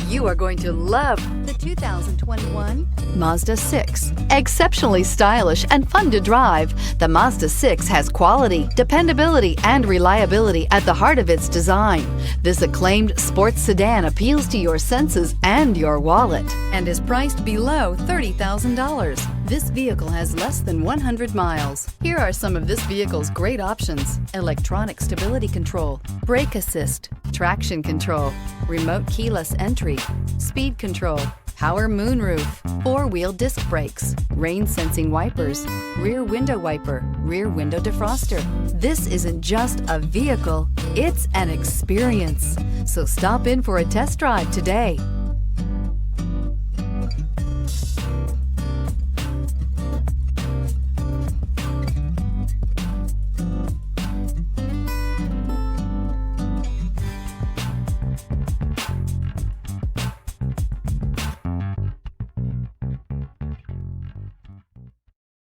You are going to love the 2021 Mazda 6. Exceptionally stylish and fun to drive, the Mazda 6 has quality, dependability, and reliability at the heart of its design. This acclaimed sports sedan appeals to your senses and your wallet and is priced below $30,000. This vehicle has less than 100 miles. Here are some of this vehicle's great options: electronic stability control, brake assist, traction control, remote keyless entry, speed control, power moonroof, four-wheel disc brakes, rain sensing wipers, rear window wiper, rear window defroster. This isn't just a vehicle, it's an experience. So stop in for a test drive today.